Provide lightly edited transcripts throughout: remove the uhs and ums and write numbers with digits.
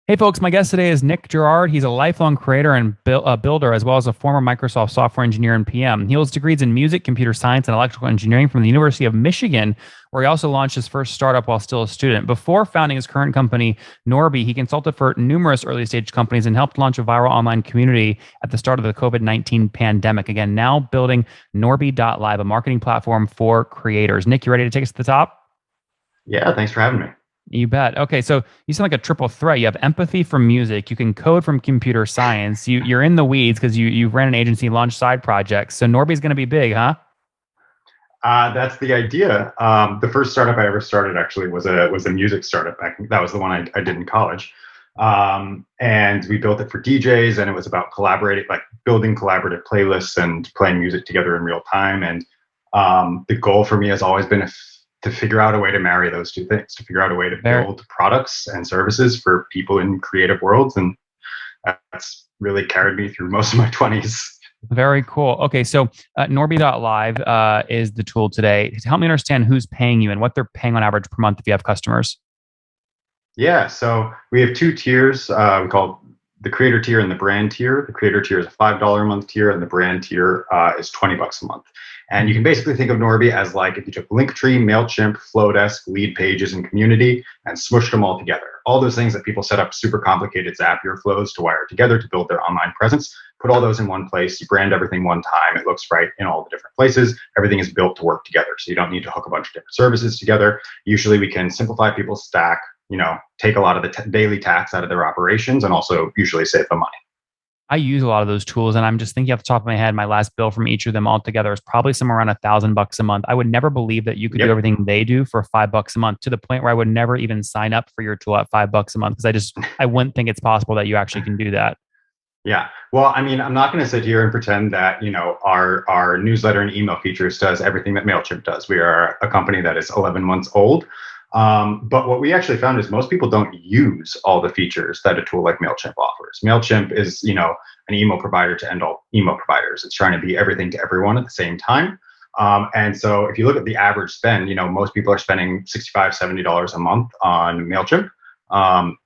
Hey, folks, my guest today is Nick Gerard. He's a lifelong creator and builder, as well as a former Microsoft software engineer and PM. He holds degrees in music, computer science, and electrical engineering from the University of Michigan, where he also launched his first startup while still a student. Before founding his current company, Norby, he consulted for numerous early stage companies and helped launch a viral online community at the start of the COVID-19 pandemic. Again, now building Norby.live, a marketing platform for creators. Nick, you ready to take us to the top? Yeah, thanks for having me. You bet. Okay, so you sound like a triple threat. You have empathy from music, you can code from computer science, you're in the weeds because you ran an agency, launched side projects. So Norby's going to be big, huh? That's the idea. The first startup I ever started actually was a music startup. That was the one I did in college, and we built it for DJs, and it was about collaborating, like building collaborative playlists and playing music together in real time. And the goal for me has always been to figure out a way to marry those two things, to figure out a way to Very, build products and services for people in creative worlds, and that's really carried me through most of my 20s. very cool. Okay, so Norby.live is the tool today. Help me understand who's paying you and what they're paying on average per month if you have customers. Yeah, so we have two tiers. We call the creator tier and the brand tier. The creator tier is a $5 a month tier, and the brand tier is $20 a month. And you can basically think of Norby as like if you took Linktree, Mailchimp, Flowdesk, Lead Pages, and Community, and smushed them all together. All those things that people set up super complicated Zapier flows to wire together to build their online presence. Put all those in one place. You brand everything one time. It looks right in all the different places. Everything is built to work together, so you don't need to hook a bunch of different services together. Usually, we can simplify people's stack, take a lot of the daily tasks out of their operations, and also usually save them money. I use a lot of those tools, and I'm just thinking off the top of my head, my last bill from each of them all together is probably somewhere around $1,000 a month. I would never believe that you could do Yep. everything they do for $5 a month, to the point where I would never even sign up for your tool at $5 a month because I wouldn't think it's possible that you actually can do that. Yeah. Well, I mean, I'm not going to sit here and pretend that, our newsletter and email features does everything that Mailchimp does. We are a company that is 11 months old. But what we actually found is most people don't use all the features that a tool like Mailchimp offers. Mailchimp is, an email provider to end all email providers. It's trying to be everything to everyone at the same time. And so if you look at the average spend, most people are spending $65, $70 a month on Mailchimp.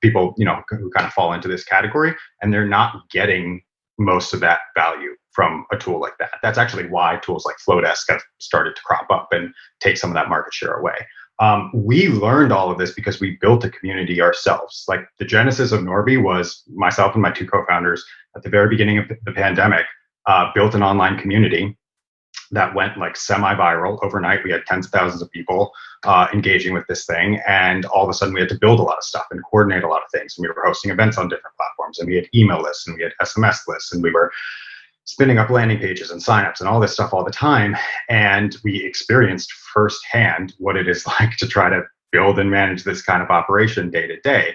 People, who kind of fall into this category, and they're not getting most of that value from a tool like that. That's actually why tools like Flowdesk have started to crop up and take some of that market share away. We learned all of this because we built a community ourselves. Like the genesis of Norby was myself and my two co-founders at the very beginning of the pandemic, built an online community that went like semi-viral overnight. We had tens of thousands of people engaging with this thing, and all of a sudden we had to build a lot of stuff and coordinate a lot of things. And we were hosting events on different platforms, and we had email lists, and we had SMS lists, and we were spinning up landing pages and signups and all this stuff all the time. And we experienced firsthand what it is like to try to build and manage this kind of operation day to day.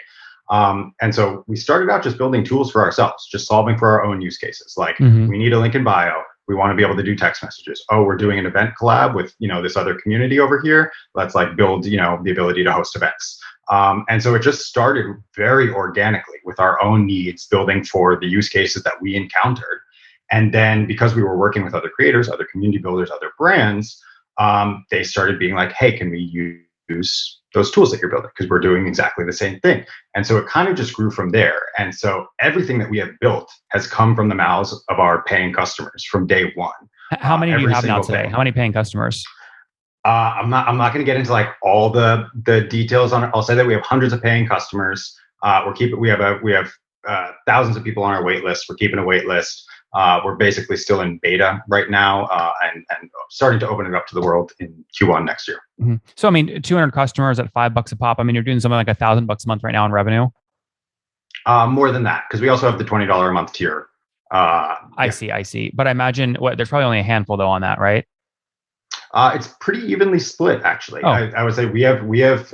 And so we started out just building tools for ourselves, just solving for our own use cases. Like Hmm. we need a link in bio. We want to be able to do text messages. Oh, we're doing an event collab with, this other community over here. Let's like build, the ability to host events. And so it just started very organically with our own needs, building for the use cases that we encountered. And then because we were working with other creators, other community builders, other brands, they started being like, hey, can we use those tools that you're building? Because we're doing exactly the same thing. And so it kind of just grew from there. And so everything that we have built has come from the mouths of our paying customers from day one. How many do you Every have now single today? thing. How many paying customers? I'm not going to get into like all the details on it. I'll say that we have hundreds of paying customers. We have thousands of people on our wait list. We're keeping a wait list. We're basically still in beta right now, and starting to open it up to the world in Q1 next year. So, I mean, 200 customers at $5 a pop. I mean, you're doing something like $1,000 a month right now in revenue. More than that, because we also have the $20 a month tier. I Yeah, see, I see. But I imagine there's probably only a handful though on that, right? it's pretty evenly split, actually. Oh, I would say we have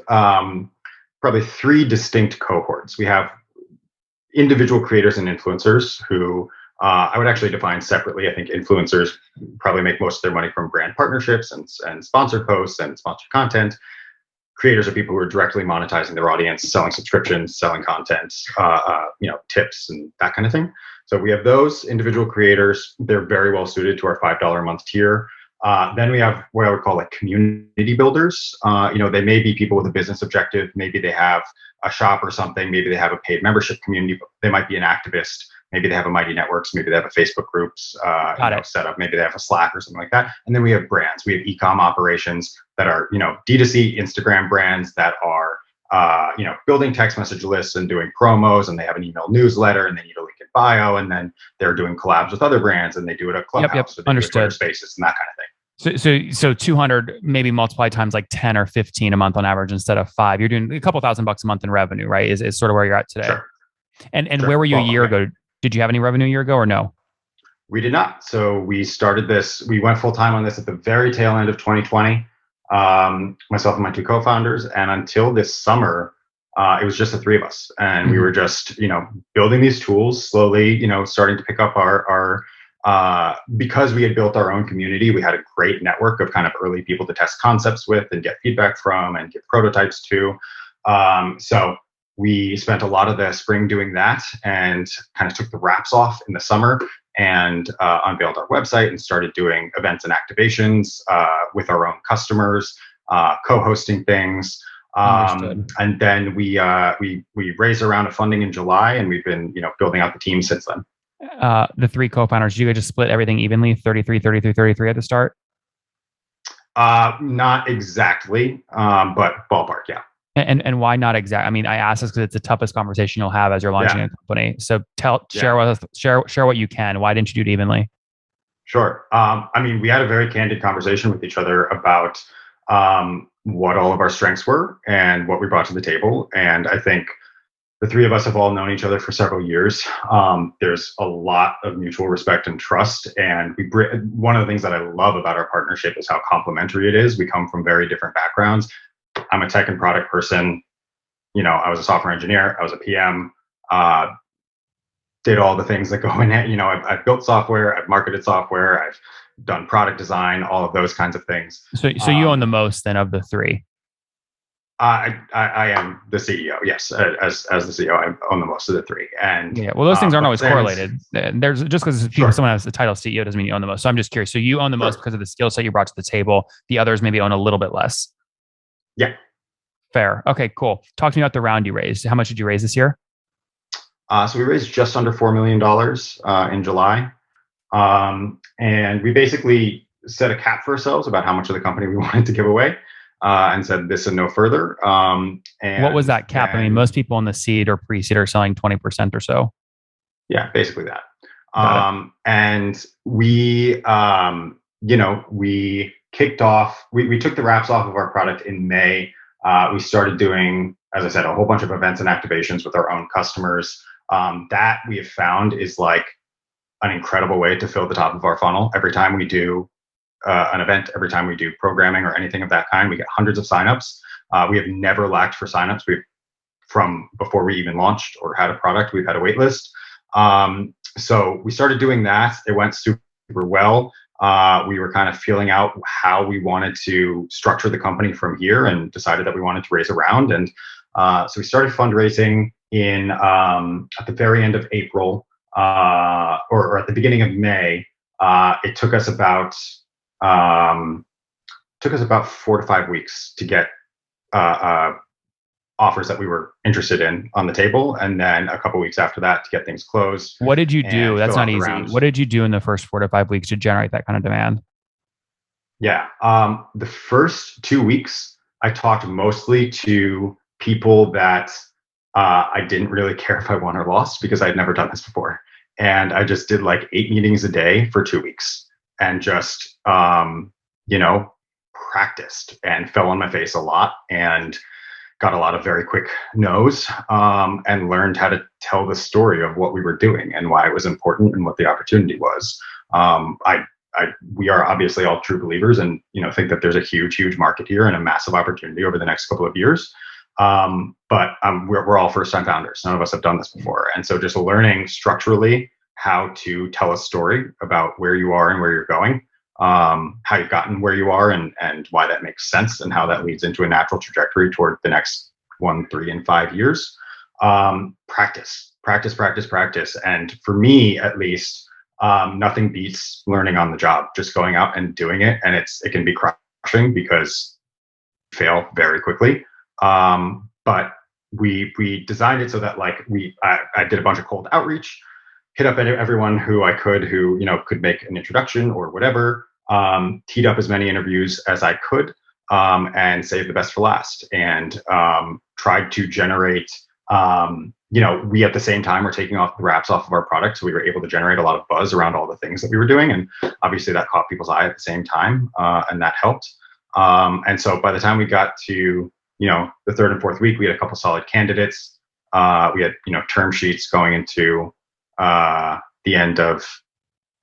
probably three distinct cohorts. We have individual creators and influencers who I would actually define separately. I think influencers probably make most of their money from brand partnerships and sponsor posts and sponsored content. Creators are people who are directly monetizing their audience, selling subscriptions, selling content, tips and that kind of thing. So we have those individual creators. They're very well suited to our $5 a month tier. Then we have what I would call like community builders. They may be people with a business objective. Maybe they have a shop or something. Maybe they have a paid membership community. They might be an activist. Maybe they have a Mighty Networks. Maybe they have a Facebook groups set up. Maybe they have a Slack or something like that. And then we have brands. We have e-com operations that are, D2C Instagram brands that are, building text message lists and doing promos, and they have an email newsletter, and they need a link in bio, and then they're doing collabs with other brands, and they do it at Clubhouse, Yep. Understood. Spaces and that kind of thing. So 200 maybe multiply times like 10 or 15 a month on average instead of 5. You're doing a couple $1,000 a month in revenue, right? Is sort of where you're at today. Sure. And where were you a year ago? Did you have any revenue a year ago or no? We did not. So we started this. We went full time on this at the very tail end of 2020. Myself and my two co-founders, and until this summer, it was just the three of us, and we were just, building these tools slowly, starting to pick up our because we had built our own community. We had a great network of kind of early people to test concepts with and get feedback from and give prototypes to. So we spent a lot of the spring doing that and kind of took the wraps off in the summer and unveiled our website and started doing events and activations with our own customers, co-hosting things. And then we raised a round of funding in July, and we've been, building out the team since then. The three co-founders, did you guys just split everything evenly, 33, 33, 33 at the start? Not exactly, but ballpark, yeah. And why not exact? I mean, I ask this because it's the toughest conversation you'll have as you're launching a company. So share what you can. Why didn't you do it evenly? Sure. We had a very candid conversation with each other about what all of our strengths were and what we brought to the table. And I think the three of us have all known each other for several years. There's a lot of mutual respect and trust. And one of the things that I love about our partnership is how complementary it is. We come from very different backgrounds. I'm a tech and product person. I was a software engineer. I was a PM. Did all the things that go in it. I've built software. I've marketed software. I've done product design, all of those kinds of things. So you own the most then of the three? I am the CEO. Yes, as the CEO, I own the most of the three. And those things aren't always correlated. There's just because someone has the title CEO doesn't mean you own the most. So I'm just curious. So you own the most because of the skill set you brought to the table. The others maybe own a little bit less. Yeah. Fair. Okay, cool. Talk to me about the round you raised. How much did you raise this year? So we raised just under $4 million in July. And we basically set a cap for ourselves about how much of the company we wanted to give away, and said this and no further. And what was that cap? I mean, most people in the seed or pre-seed are selling 20% or so. Yeah, basically that. And we, we kicked off, we took the wraps off of our product in May. We started doing, as I said, a whole bunch of events and activations with our own customers. That we have found is like an incredible way to fill the top of our funnel. Every time we do an event, every time we do programming or anything of that kind, we get hundreds of signups. We have never lacked for signups. From before we even launched or had a product, we've had a wait list. So we started doing that. It went super well. We were kind of feeling out how we wanted to structure the company from here and decided that we wanted to raise a round. And so we started fundraising in at the very end of April or at the beginning of May. It took us about 4 to 5 weeks to get offers that we were interested in on the table, and then a couple of weeks after that to get things closed. What did you do? That's not easy. What did you do in the first 4 to 5 weeks to generate that kind of demand? Yeah. The first 2 weeks, I talked mostly to people that I didn't really care if I won or lost because I'd never done this before. And I just did like 8 meetings a day for 2 weeks and just, practiced and fell on my face a lot and got a lot of very quick no's, and learned how to tell the story of what we were doing and why it was important and what the opportunity was. We are obviously all true believers and, think that there's a huge market here and a massive opportunity over the next couple of years. But we're all first-time founders. None of us have done this before. And so just learning structurally how to tell a story about where you are and where you're going, how you've gotten where you are and why that makes sense and how that leads into a natural trajectory toward the next 1, 3, and 5 years. Practice. And for me, at least, nothing beats learning on the job, just going out and doing it. And it can be crushing because you fail very quickly. But we designed it so that like I did a bunch of cold outreach, hit up everyone who I could, who, you know, could make an introduction or whatever, teed up as many interviews as I could, and saved the best for last, and tried to generate, you know, we at the same time were taking off the wraps off of our product. So we were able to generate a lot of buzz around all the things that we were doing. And obviously that caught people's eye at the same time, and that helped. And so by the time we got to, you know, the third and fourth week, we had a couple solid candidates. We had, you know, term sheets going into the end of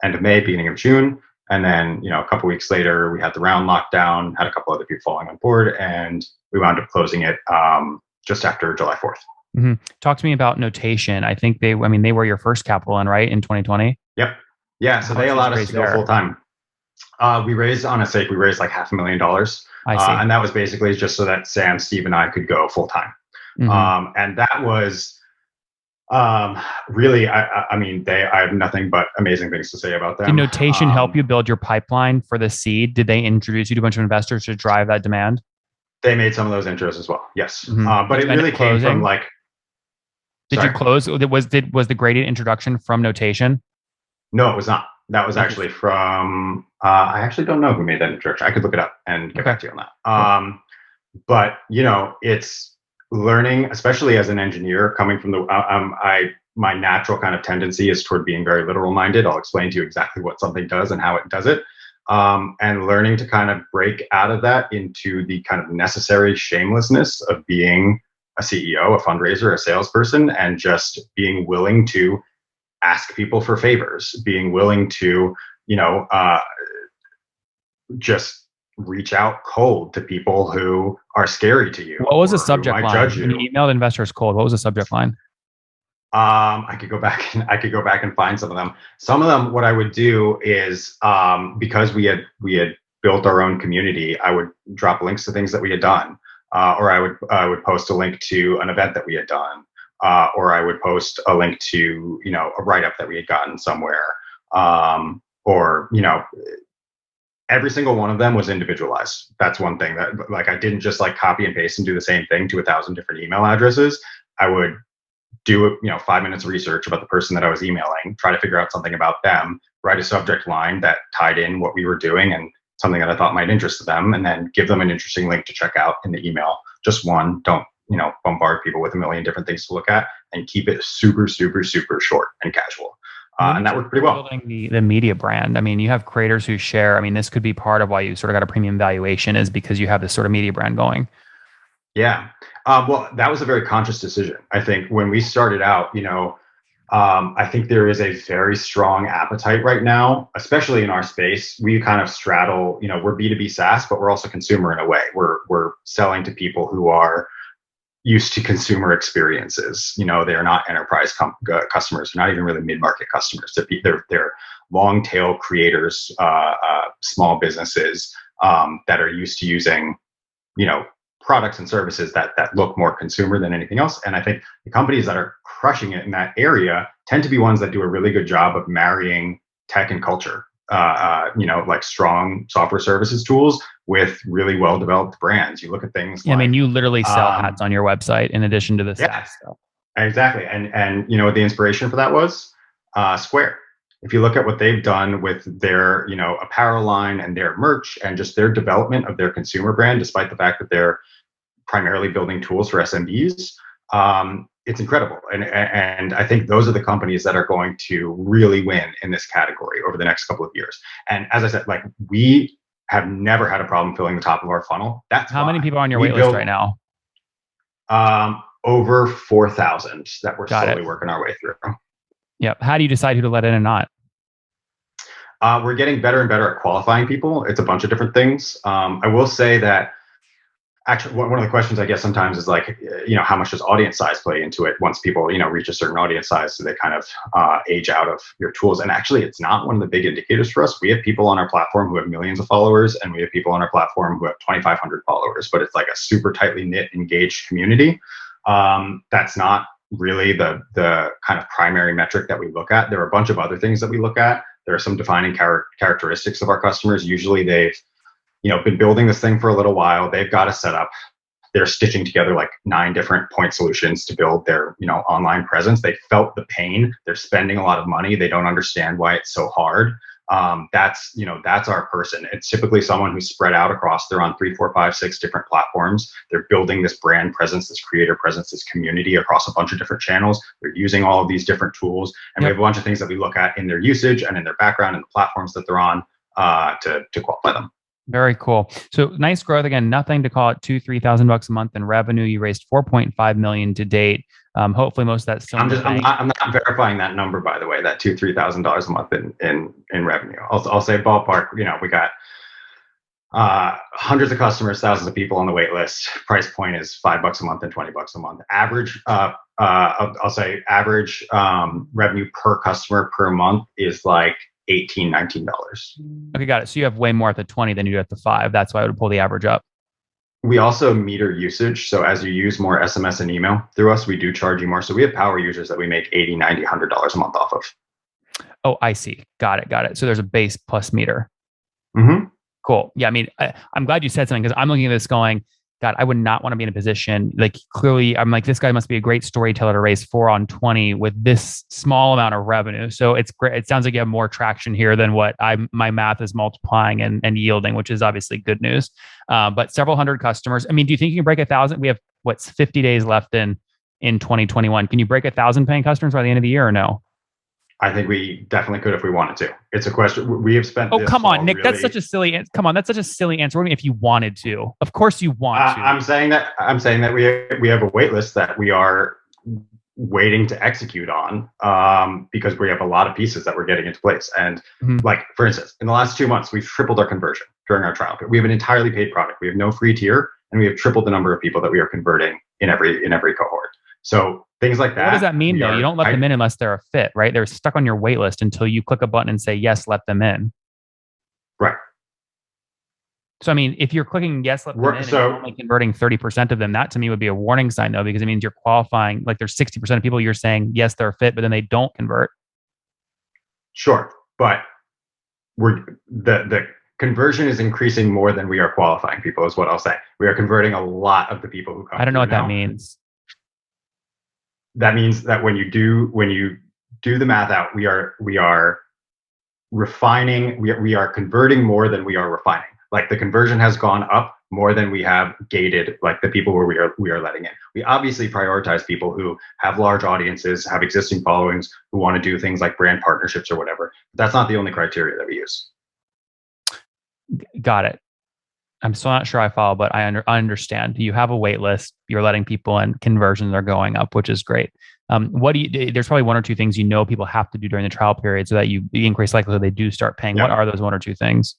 May, beginning of June. And then, you know, a couple weeks later, we had the round lockdown, had a couple other people falling on board, and we wound up closing it just after July 4th. Mm-hmm. Talk to me about Notation. I think they were your first capital in, right, in 2020? Yep. Yeah. So they allowed us to go full time. We raised like $500,000. I see. And that was basically just so that Sam, Steve, and I could go full time. Mm-hmm. And that was really, I mean, I have nothing but amazing things to say about them. Did Notation help you build your pipeline for the seed? Did they introduce you to a bunch of investors to drive that demand? They made some of those intros as well. Yes. Mm-hmm. But it really came from like, did you close? Was the graded introduction from Notation? No, it was not. That was actually from, I actually don't know who made that introduction. I could look it up and get back to you on that. But, you know, it's learning, especially as an engineer coming from my natural kind of tendency is toward being very literal minded. I'll explain to you exactly what something does and how it does it. And learning to kind of break out of that into the kind of necessary shamelessness of being a CEO, a fundraiser, a salesperson, and just being willing to ask people for favors, being willing to, you know, just reach out cold to people who are scary to you. What was the subject line? When you emailed investors cold, what was the subject line? I could go back and find some of them. Some of them, what I would do is, because we had built our own community, I would drop links to things that we had done, or I would post a link to an event that we had done, or I would post a link to, you know, a write-up that we had gotten somewhere, or, you know, every single one of them was individualized. That's one thing that, like, I didn't just like copy and paste and do the same thing to 1,000 different email addresses. I would do, you know, 5 minutes of research about the person that I was emailing, try to figure out something about them, write a subject line that tied in what we were doing and something that I thought might interest them, and then give them an interesting link to check out in the email. Just one. Don't, you know, bombard people with a million different things to look at, and keep it super, super, super short and casual. And that worked pretty well. Building the media brand. I mean, you have creators who share. I mean, this could be part of why you sort of got a premium valuation, is because you have this sort of media brand going. Yeah. Well, that was a very conscious decision. I think when we started out, you know, I think there is a very strong appetite right now, especially in our space. We kind of straddle, you know, we're B2B SaaS, but we're also consumer in a way. We're selling to people who are used to consumer experiences. You know, they're not enterprise customers. They're not even really mid-market customers. They're long tail creators, small businesses that are used to using, you know, products and services that look more consumer than anything else. And I think the companies that are crushing it in that area tend to be ones that do a really good job of marrying tech and culture. You know, like strong software services tools with really well-developed brands. You look at things. Yeah, like, I mean, you literally sell hats on your website in addition to the SaaS stuff. Exactly. And you know what the inspiration for that was? Square. If you look at what they've done with their, you know, apparel line and their merch and just their development of their consumer brand, despite the fact that they're primarily building tools for SMBs, it's incredible. And I think those are the companies that are going to really win in this category over the next couple of years. And as I said, like, we have never had a problem filling the top of our funnel. That's how many people are on your wait list right now? Over 4,000 that we're slowly working our way through. Yep. How do you decide who to let in and not? We're getting better and better at qualifying people. It's a bunch of different things. I will say that actually one of the questions I guess sometimes is like, you know, how much does audience size play into it? Once people, you know, reach a certain audience size, so they kind of age out of your tools. And actually, it's not one of the big indicators for us. We have people on our platform who have millions of followers, and we have people on our platform who have 2,500 followers. But it's like a super tightly knit, engaged community. That's not really the kind of primary metric that we look at. There are a bunch of other things that we look at. There are some defining characteristics of our customers. Usually they've been building this thing for a little while. They've got a setup. They're stitching together like 9 different point solutions to build their online presence. They felt the pain. They're spending a lot of money. They don't understand why it's so hard. That's our person. It's typically someone who's spread out across, they're on 3, 4, 5, 6 different platforms. They're building this brand presence, this creator presence, this community across a bunch of different channels. They're using all of these different tools. And we have a bunch of things that we look at in their usage and in their background and the platforms that they're on to qualify them. Very cool. So nice growth. Again, nothing to call it $2,000-$3,000 a month in revenue. You raised $4.5 million to date. Hopefully most of that's still I'm not verifying that number, by the way, that $2,000-$3,000 a month in revenue. I'll say ballpark, we got hundreds of customers, thousands of people on the wait list. Price point is $5 a month and $20 a month. Average, I'll say average revenue per customer per month is like $18, $19. Okay, got it. So you have way more at the 20 than you do at the 5. That's why I would pull the average up. We also meter usage. So as you use more SMS and email through us, we do charge you more. So we have power users that we make $80, $90, $100 a month off of. Oh, I see. Got it. So there's a base plus meter. Mm-hmm. Cool. Yeah, I mean, I'm glad you said something because I'm looking at this going, God, I would not want to be in a position like clearly I'm like, this guy must be a great storyteller to raise 4 on 20 with this small amount of revenue. So it's great. It sounds like you have more traction here than what my math is multiplying and yielding, which is obviously good news. But several hundred customers. I mean, do you think you can break 1,000? We have 50 days left in 2021. Can you break 1,000 paying customers by the end of the year or no? I think we definitely could if we wanted to. It's a question we have spent. Oh, come on, Nick. That's such a silly answer. Come on, that's such a silly answer. What do you mean if you wanted to? Of course you want to. I'm saying that we have a wait list that we are waiting to execute on because we have a lot of pieces that we're getting into place. And like, for instance, in the last 2 months, we've tripled our conversion during our trial. We have an entirely paid product. We have no free tier, and we have tripled the number of people that we are converting in every cohort. So things like that. What does that mean though? You don't let them in unless they're a fit, right? They're stuck on your wait list until you click a button and say, yes, let them in. Right. So, I mean, if you're clicking yes, let them in, and you're only converting 30% of them, that to me would be a warning sign though, because it means you're qualifying, like there's 60% of people you're saying, yes, they're a fit, but then they don't convert. Sure. But the conversion is increasing more than we are qualifying people is what I'll say. We are converting a lot of the people who come. I don't know what that means. That means that when you do the math out, we are refining, we are converting more than we are refining. Like the conversion has gone up more than we have gated, like the people where we are letting in. We obviously prioritize people who have large audiences, have existing followings, who want to do things like brand partnerships or whatever. But that's not the only criteria that we use. Got it. I'm still not sure I follow, but I understand. You have a wait list. You're letting people in. Conversions are going up, which is great. There's probably 1 or 2 things people have to do during the trial period so that you increase likelihood they do start paying. Yep. What are those 1 or 2 things?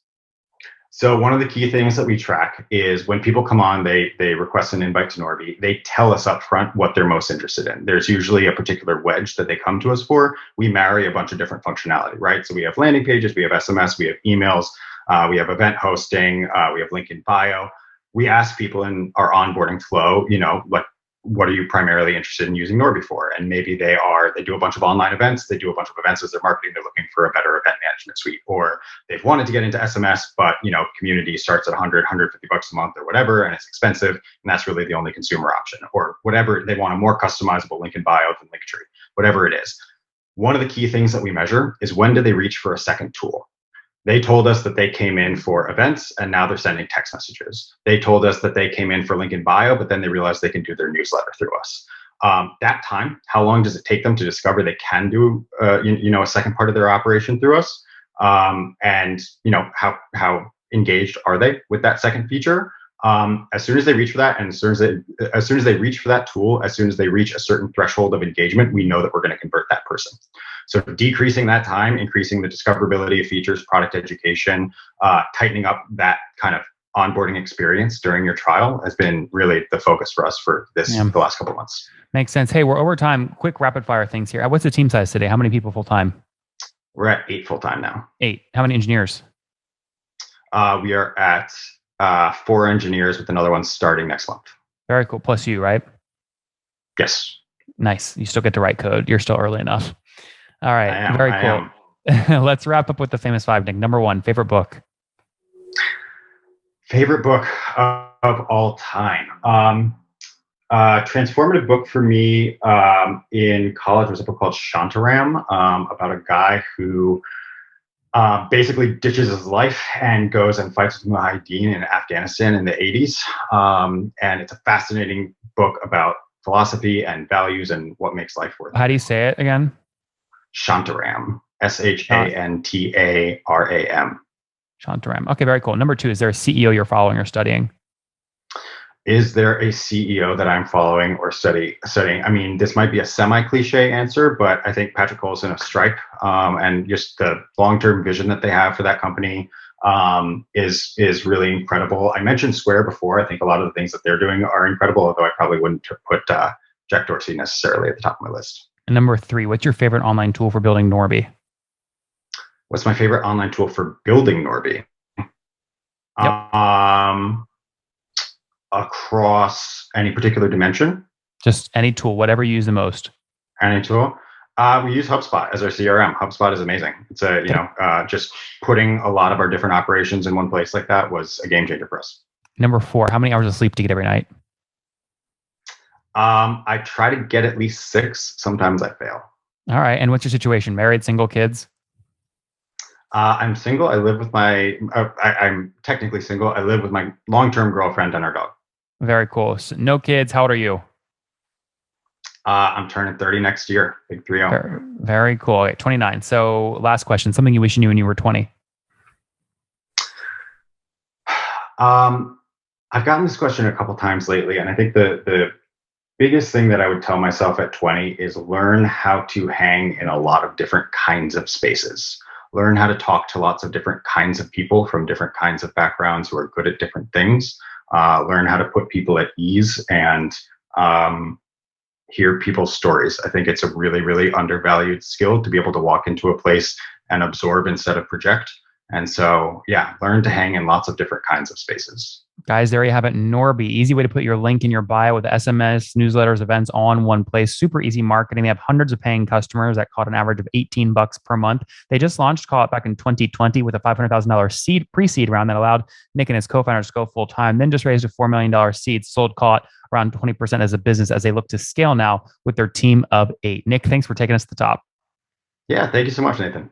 So one of the key things that we track is when people come on, they request an invite to Norby. They tell us up front what they're most interested in. There's usually a particular wedge that they come to us for. We marry a bunch of different functionality, right? So we have landing pages, we have SMS, we have emails, we have event hosting, we have link in bio. We ask people in our onboarding flow, what are you primarily interested in using Norby for? And maybe they do a bunch of online events. They do a bunch of events as their marketing. They're looking for a better event management suite, or they've wanted to get into SMS, but community starts at $100, $150 a month or whatever, and it's expensive. And that's really the only consumer option, or whatever. They want a more customizable link in bio than Linktree, whatever it is. One of the key things that we measure is when do they reach for a second tool? They told us that they came in for events and now they're sending text messages. They told us that they came in for link in bio, but then they realized they can do their newsletter through us. That time, how long does it take them to discover they can do, a second part of their operation through us? And how engaged are they with that second feature? As soon as they reach for that, and as soon as they reach for that tool, as soon as they reach a certain threshold of engagement, we know that we're going to convert that person. So decreasing that time, increasing the discoverability of features, product education, tightening up that kind of onboarding experience during your trial has been really the focus for us for the last couple of months. Makes sense. Hey, we're over time. Quick rapid fire things here. What's the team size today? How many people full time? We're at 8 full time now. 8. How many engineers? We are at 4 engineers with another one starting next month. Very cool. Plus you, right? Yes. Nice. You still get to write code. You're still early enough. All right. Very I cool. am. Let's wrap up with the famous five, Nick. Number one, favorite book. Favorite book of all time. Transformative book for me in college was a book called Shantaram, about a guy who basically ditches his life and goes and fights with Mujahideen in Afghanistan in the 80s. And it's a fascinating book about philosophy and values and what makes life worth it. How do you say it again? Shantaram. Shantaram. Shantaram. Okay, very cool. Number two, is there a CEO you're following or studying? Is there a CEO that I'm following or studying? I mean, this might be a semi-cliche answer, but I think Patrick Olson of Stripe and just the long-term vision that they have for that company is really incredible. I mentioned Square before. I think a lot of the things that they're doing are incredible, although I probably wouldn't put Jack Dorsey necessarily at the top of my list. And number three, what's your favorite online tool for building Norby? What's my favorite online tool for building Norby? Yep. Across any particular dimension? Just any tool, whatever you use the most. Any tool? We use HubSpot as our CRM. HubSpot is amazing. It's just putting a lot of our different operations in one place like that was a game changer for us. Number four, how many hours of sleep do you get every night? I try to get at least 6. Sometimes I fail. All right. And what's your situation? Married, single, kids? I'm single. I live with I'm technically single. I live with my long-term girlfriend and our dog. Very cool. So no kids. How old are you? I'm turning 30 next year. Big 30. Very, very cool. Okay, 29. So last question, something you wish you knew when you were 20. I've gotten this question a couple times lately, and I think the biggest thing that I would tell myself at 20 is learn how to hang in a lot of different kinds of spaces. Learn how to talk to lots of different kinds of people from different kinds of backgrounds who are good at different things. Learn how to put people at ease and hear people's stories. I think it's a really, really undervalued skill to be able to walk into a place and absorb instead of project. And so, yeah, learn to hang in lots of different kinds of spaces. Guys, there you have it. Norby, easy way to put your link in your bio with SMS, newsletters, events all in one place. Super easy marketing. They have hundreds of paying customers that cost an average of $18 per month. They just launched Call It back in 2020 with a $500,000 pre-seed round that allowed Nick and his co-founders to go full time. Then just raised a $4 million seed, sold Call It around 20% as a business as they look to scale now with their team of 8. Nick, thanks for taking us to the top. Yeah, thank you so much, Nathan.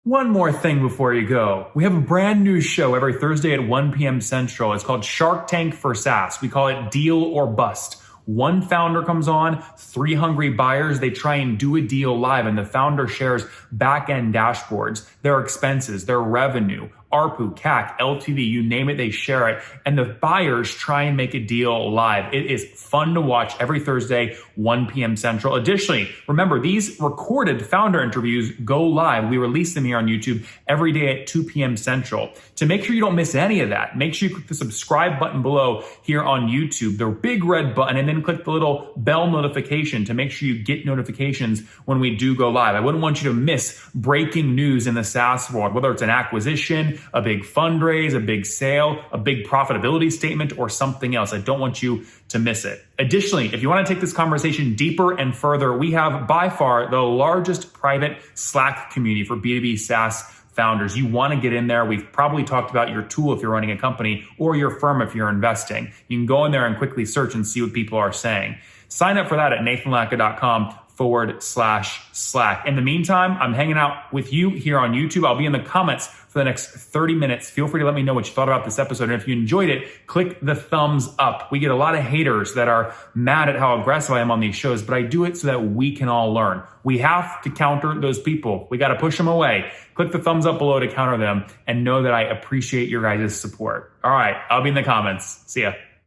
One more thing before you go. We have a brand new show every Thursday at 1 p.m. Central. It's called Shark Tank for SaaS. We call it Deal or Bust. One founder comes on, 3 hungry buyers. They try and do a deal live, and the founder shares back-end dashboards, their expenses, their revenue, ARPU, CAC, LTV, you name it, they share it. And the buyers try and make a deal live. It is fun to watch every Thursday, 1 p.m. Central. Additionally, remember, these recorded founder interviews go live. We release them here on YouTube every day at 2 p.m. Central. To make sure you don't miss any of that, make sure you click the subscribe button below here on YouTube, the big red button, and then click the little bell notification to make sure you get notifications when we do go live. I wouldn't want you to miss breaking news in the SaaS world, whether it's an acquisition, a big fundraise, a big sale, a big profitability statement, or something else. I don't want you to miss it. Additionally, if you want to take this conversation deeper and further, we have by far the largest private Slack community for B2B SaaS founders. You want to get in there. We've probably talked about your tool if you're running a company or your firm if you're investing. You can go in there and quickly search and see what people are saying. Sign up for that at nathanlatka.com/Slack. In the meantime, I'm hanging out with you here on YouTube. I'll be in the comments for the next 30 minutes. Feel free to let me know what you thought about this episode. And if you enjoyed it, click the thumbs up. We get a lot of haters that are mad at how aggressive I am on these shows, but I do it so that we can all learn. We have to counter those people. We got to push them away. Click the thumbs up below to counter them and know that I appreciate your guys' support. All right, I'll be in the comments. See ya.